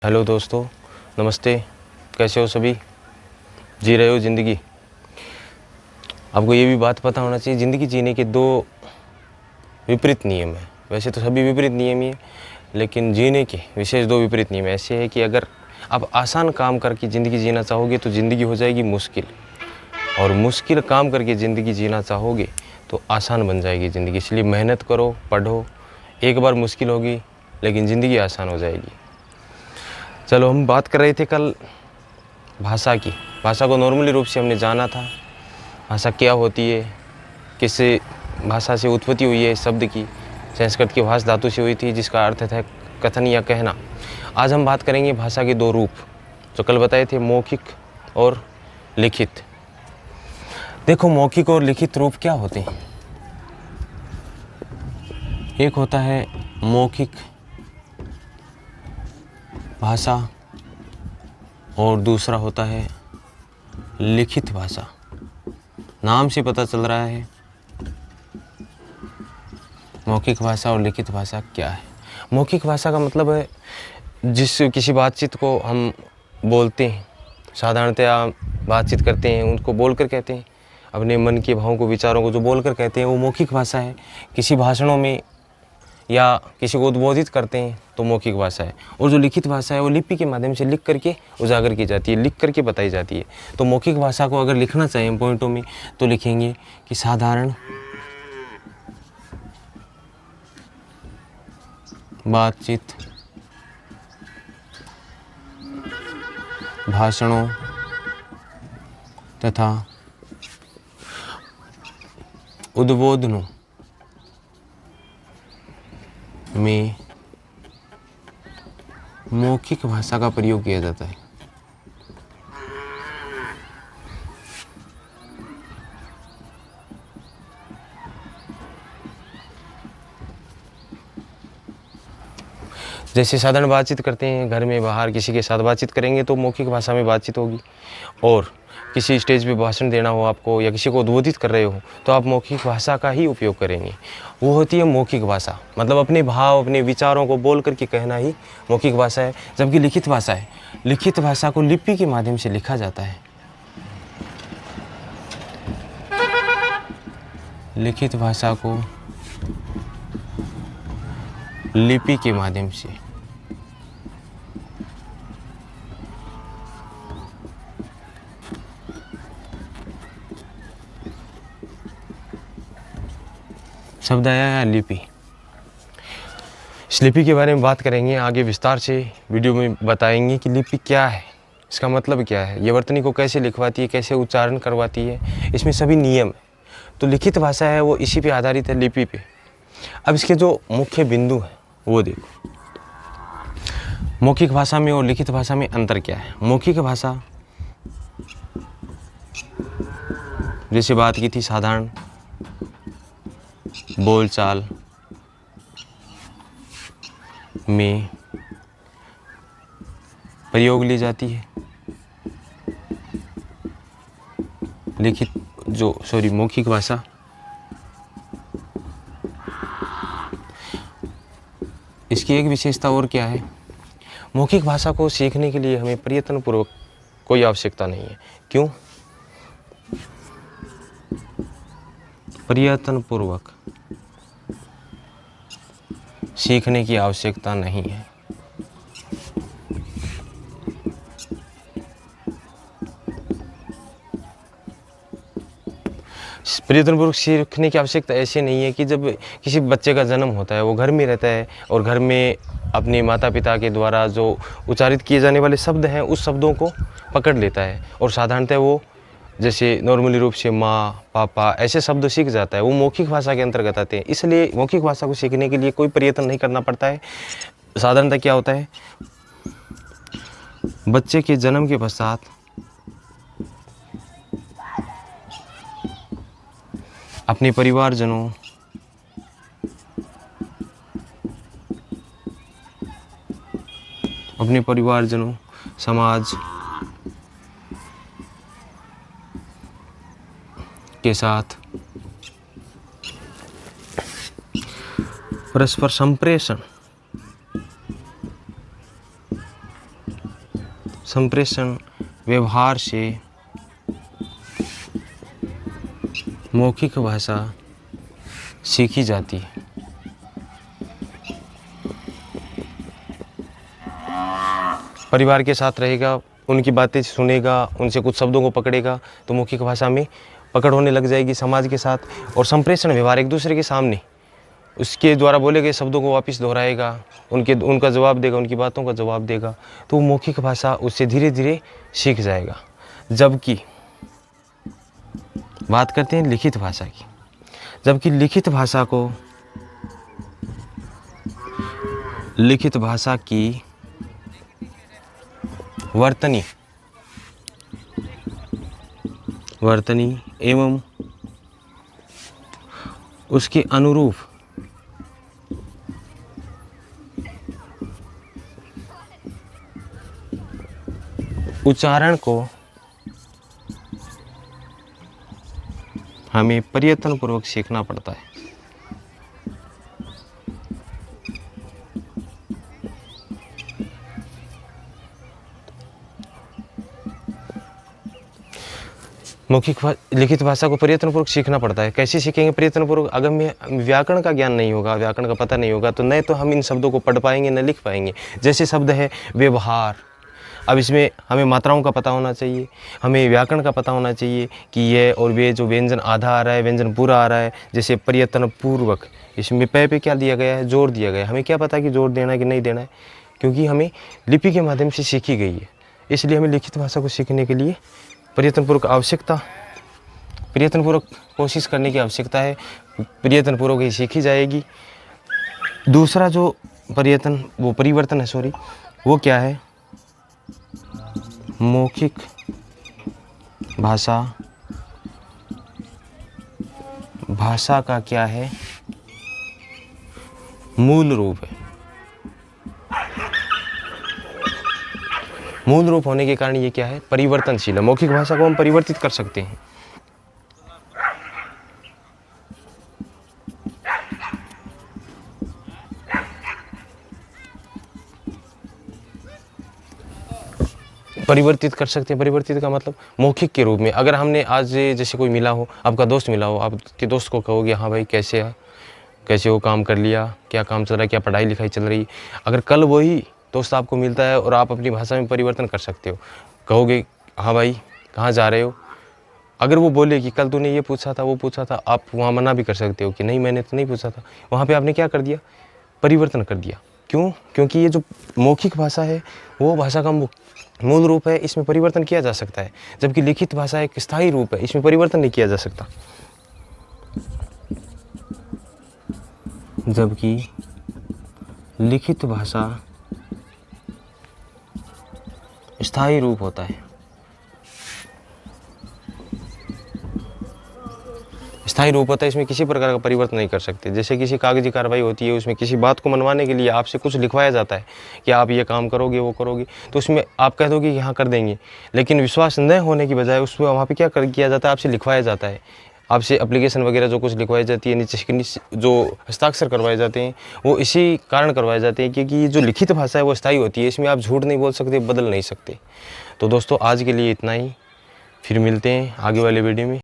Hello दोस्तों, नमस्ते। कैसे हो सभी? जी रहे हो ज़िंदगी? आपको ये भी बात पता होना चाहिए, ज़िंदगी जीने के दो विपरीत नियम हैं। वैसे तो सभी विपरीत नियम ही हैं, लेकिन जीने के विशेष दो विपरीत नियम ऐसे हैं कि अगर आप आसान काम करके ज़िंदगी जीना चाहोगे तो ज़िंदगी हो जाएगी मुश्किल, और मुश्किल काम करके ज़िंदगी जीना चाहोगे तो आसान बन जाएगी ज़िंदगी। इसलिए मेहनत करो, पढ़ो। एक बार मुश्किल होगी लेकिन ज़िंदगी आसान हो जाएगी। चलो, हम बात कर रहे थे कल भाषा की। भाषा को नॉर्मली रूप से हमने जाना था, भाषा क्या होती है, किस भाषा से उत्पत्ति हुई है शब्द की। संस्कृत की भाषा धातु से हुई थी जिसका अर्थ था कथन या कहना। आज हम बात करेंगे भाषा के दो रूप जो कल बताए थे, मौखिक और लिखित। देखो, मौखिक और लिखित रूप क्या होते हैं। एक होता है मौखिक भाषा और दूसरा होता है लिखित भाषा। नाम से पता चल रहा है मौखिक भाषा और लिखित भाषा क्या है। मौखिक भाषा का मतलब है जिस किसी बातचीत को हम बोलते हैं, साधारणतया बातचीत करते हैं, उनको बोलकर कहते हैं। अपने मन के भावों को, विचारों को जो बोलकर कहते हैं वो मौखिक भाषा है। किसी भाषणों में या किसी को उद्बोधित करते हैं तो मौखिक भाषा है। और जो लिखित भाषा है वो लिपि के माध्यम से लिख करके उजागर की जाती है, लिख करके बताई जाती है। तो मौखिक भाषा को अगर लिखना चाहें पॉइंटों में तो लिखेंगे कि साधारण बातचीत, भाषणों तथा उद्बोधनों में मौखिक भाषा का प्रयोग किया जाता है। जैसे साधारण बातचीत करते हैं, घर में बाहर किसी के साथ बातचीत करेंगे तो मौखिक भाषा में बातचीत होगी। और किसी स्टेज पे भाषण देना हो आपको या किसी को उद्बोधित कर रहे हो तो आप मौखिक भाषा का ही उपयोग करेंगे। वो होती है मौखिक भाषा, मतलब अपने भाव, अपने विचारों को बोल करके कहना ही मौखिक भाषा है। जबकि लिखित भाषा है, लिखित भाषा को लिपि के माध्यम से लिखा जाता है। लिखित भाषा को लिपि के माध्यम से शब्द आया है लिपि। इस लिपि के बारे में बात करेंगे आगे विस्तार से, वीडियो में बताएंगे कि लिपि क्या है, इसका मतलब क्या है, ये वर्तनी को कैसे लिखवाती है, कैसे उच्चारण करवाती है, इसमें सभी नियम है। तो लिखित भाषा है वो इसी पे आधारित है, लिपि पे। अब इसके जो मुख्य बिंदु हैं वो देखो। मौखिक भाषा में और लिखित भाषा में अंतर क्या है। मौखिक भाषा जैसे बात की थी, साधारण बोलचाल में प्रयोग ली जाती है। मौखिक भाषा इसकी एक विशेषता और क्या है, मौखिक भाषा को सीखने के लिए हमें प्रयत्नपूर्वक कोई आवश्यकता नहीं है। क्यों? प्रयत्नपूर्वक सीखने की आवश्यकता नहीं है। प्रयत्नपूर्वक सीखने की आवश्यकता ऐसे नहीं है कि जब किसी बच्चे का जन्म होता है वो घर में रहता है और घर में अपने माता पिता के द्वारा जो उच्चारित किए जाने वाले शब्द हैं उस शब्दों को पकड़ लेता है और साधारणतः वो जैसे नॉर्मली रूप से माँ, पापा ऐसे शब्द सीख जाता है। वो मौखिक भाषा के अंतर्गत आते हैं। इसलिए मौखिक भाषा को सीखने के लिए कोई प्रयत्न नहीं करना पड़ता है। साधारणतः क्या होता है, बच्चे के जन्म के पश्चात अपने परिवारजनों, समाज के साथ परस्पर संप्रेषण संप्रेषण व्यवहार से मौखिक भाषा सीखी जाती है। परिवार के साथ रहेगा, उनकी बातें सुनेगा, उनसे कुछ शब्दों को पकड़ेगा तो मौखिक भाषा में पकड़ होने लग जाएगी। समाज के साथ और संप्रेषण व्यवहार, एक दूसरे के सामने उसके द्वारा बोले गए शब्दों को वापस दोहराएगा, उनका जवाब देगा, उनकी बातों का जवाब देगा, तो मौखिक भाषा उससे धीरे धीरे सीख जाएगा। जबकि बात करते हैं लिखित भाषा की। जबकि लिखित भाषा की वर्तनी एवं उसके अनुरूप उच्चारण को हमें प्रयत्नपूर्वक सीखना पड़ता है। लिखित भाषा को प्रयत्नपूर्वक सीखना पड़ता है। कैसे सीखेंगे प्रयत्नपूर्वक? अगर हमें व्याकरण का ज्ञान नहीं होगा, व्याकरण का पता नहीं होगा, तो न तो हम इन शब्दों को पढ़ पाएंगे न लिख पाएंगे। जैसे शब्द है व्यवहार, अब इसमें हमें मात्राओं का पता होना चाहिए, हमें व्याकरण का पता होना चाहिए कि ये और वे जो व्यंजन आधा आ रहा है, व्यंजन पूरा आ रहा है। जैसे प्रयत्नपूर्वक, इसमें पे क्या दिया गया है? जोर दिया गया है। हमें क्या पता कि जोर देना है कि नहीं देना है, क्योंकि हमें लिपि के माध्यम से सीखी गई है। इसलिए हमें लिखित भाषा को सीखने के लिए प्रयत्नपूर्वक कोशिश करने की आवश्यकता है। प्रयत्नपूर्वक ही सीखी जाएगी। दूसरा जो परिवर्तन है, वो क्या है? मौखिक भाषा का क्या है? मूल रूप है। मूल रूप होने के कारण ये क्या है? परिवर्तनशील है। मौखिक भाषा को हम परिवर्तित कर सकते हैं। परिवर्तित का मतलब मौखिक के रूप में। अगर हमने आज जैसे कोई मिला हो, आपका दोस्त मिला हो, आपके दोस्त को कहोगे हाँ भाई कैसे हो, काम कर लिया, क्या काम चल रहा है, क्या पढ़ाई लिखाई चल रही है। अगर कल वही दोस्त आपको मिलता है और आप अपनी भाषा में परिवर्तन कर सकते हो, कहोगे हाँ भाई कहाँ जा रहे हो। अगर वो बोले कि कल तूने ये पूछा था, वो पूछा था, आप वहाँ मना भी कर सकते हो कि नहीं मैंने तो नहीं पूछा था। वहाँ पे आपने क्या कर दिया? परिवर्तन कर दिया। क्यों? क्योंकि ये जो मौखिक भाषा है वो भाषा का मूल रूप है, इसमें परिवर्तन किया जा सकता है। जबकि लिखित भाषा एक स्थायी रूप है, इसमें परिवर्तन नहीं किया जा सकता। जबकि लिखित भाषा स्थायी रूप होता है। स्थायी रूप होता है, इसमें किसी प्रकार का परिवर्तन नहीं कर सकते। जैसे किसी कागजी कार्रवाई होती है, उसमें किसी बात को मनवाने के लिए आपसे कुछ लिखवाया जाता है कि आप ये काम करोगे, वो करोगे, तो उसमें आप कह दोगे कि हाँ कर देंगे। लेकिन विश्वास न होने की बजाय उसमें वहाँ पे क्या किया जाता है? आपसे लिखवाया जाता है। आपसे एप्लीकेशन वगैरह जो कुछ लिखवाई जाती है, नीचे जो हस्ताक्षर करवाए जाते हैं, वो इसी कारण करवाए जाते हैं क्योंकि जो लिखित भाषा है वो स्थायी होती है। इसमें आप झूठ नहीं बोल सकते, बदल नहीं सकते। तो दोस्तों आज के लिए इतना ही, फिर मिलते हैं आगे वाले वीडियो में।